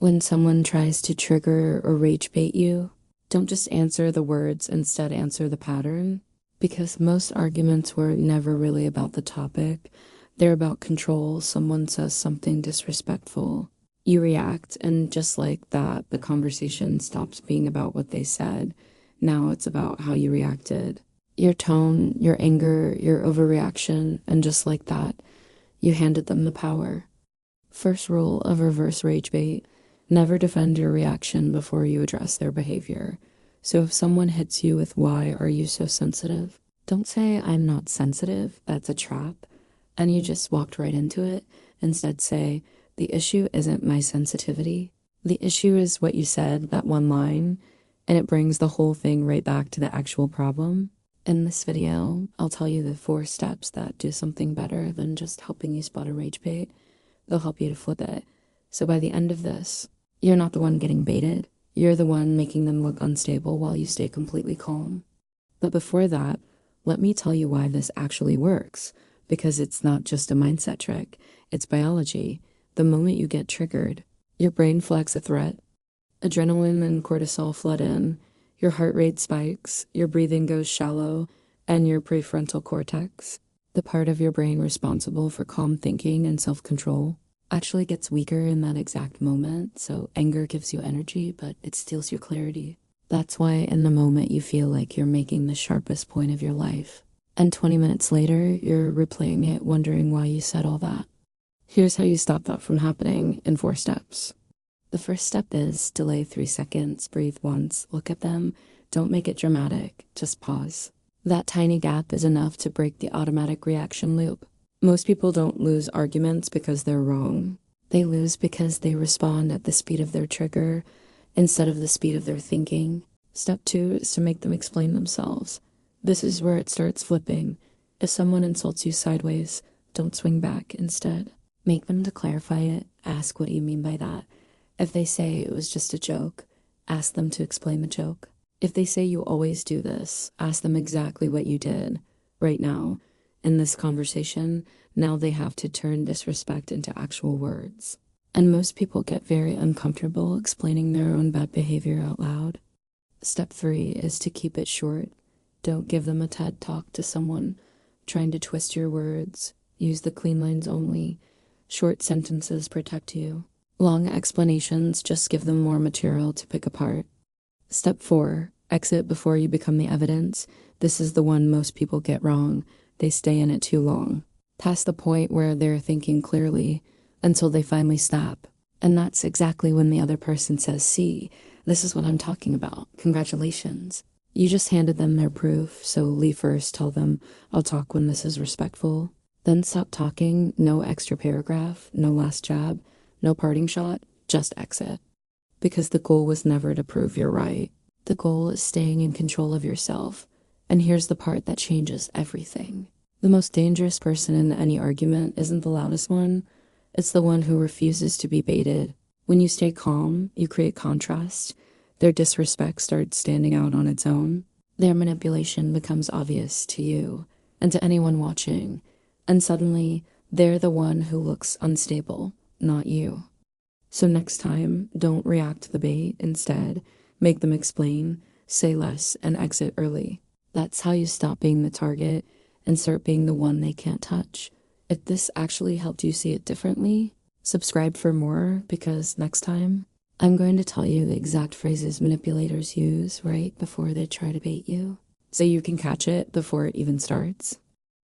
When someone tries to trigger or rage bait you, don't just answer the words, instead answer the pattern. Because most arguments were never really about the topic. They're about control. Someone says something disrespectful. You react, and just like that, the conversation stops being about what they said. Now it's about how you reacted. Your tone, your anger, your overreaction, and just like that, you handed them the power. First rule of reverse rage bait: never defend your reaction before you address their behavior. So if someone hits you with "why are you so sensitive?" don't say "I'm not sensitive, that's a trap," and you just walked right into it. Instead say, "The issue isn't my sensitivity. The issue is what you said, that one line," and it brings the whole thing right back to the actual problem. In this video, I'll tell you the 4 steps that do something better than just helping you spot a rage bait. They'll help you to flip it. So by the end of this, you're not the one getting baited. You're the one making them look unstable while you stay completely calm. But before that, let me tell you why this actually works. Because it's not just a mindset trick, it's biology. The moment you get triggered, your brain flags a threat. Adrenaline and cortisol flood in, your heart rate spikes, your breathing goes shallow, and your prefrontal cortex, the part of your brain responsible for calm thinking and self-control, actually gets weaker in that exact moment. So anger gives you energy, but it steals your clarity. That's why in the moment you feel like you're making the sharpest point of your life. And 20 minutes later, you're replaying it, wondering why you said all that. Here's how you stop that from happening in 4 steps. The first step is delay 3 seconds, breathe once, look at them. Don't make it dramatic, just pause. That tiny gap is enough to break the automatic reaction loop. Most people don't lose arguments because they're wrong. They lose because they respond at the speed of their trigger instead of the speed of their thinking. Step 2 is to make them explain themselves. This is where it starts flipping. If someone insults you sideways, don't swing back. Instead, make them to clarify it. Ask what you mean by that. If they say it was just a joke, ask them to explain the joke. If they say you always do this, ask them exactly what you did right now. In this conversation, now they have to turn disrespect into actual words. And most people get very uncomfortable explaining their own bad behavior out loud. Step 3 is to keep it short. Don't give them a TED talk to someone trying to twist your words. Use the clean lines only. Short sentences protect you. Long explanations just give them more material to pick apart. Step 4, exit before you become the evidence. This is the one most people get wrong. They stay in it too long, past the point where they're thinking clearly, until they finally stop. And that's exactly when the other person says, "See, this is what I'm talking about. Congratulations." You just handed them their proof, so leave first. Tell them, "I'll talk when this is respectful." Then stop talking. No extra paragraph, no last jab, no parting shot, just exit. Because the goal was never to prove you're right. The goal is staying in control of yourself. And here's the part that changes everything. The most dangerous person in any argument isn't the loudest one. It's the one who refuses to be baited. When you stay calm, you create contrast. Their disrespect starts standing out on its own. Their manipulation becomes obvious to you and to anyone watching. And suddenly, they're the one who looks unstable, not you. So next time, don't react to the bait. Instead, make them explain, say less, and exit early. That's how you stop being the target and start being the one they can't touch. If this actually helped you see it differently, subscribe for more, because next time, I'm going to tell you the exact phrases manipulators use right before they try to bait you, so you can catch it before it even starts.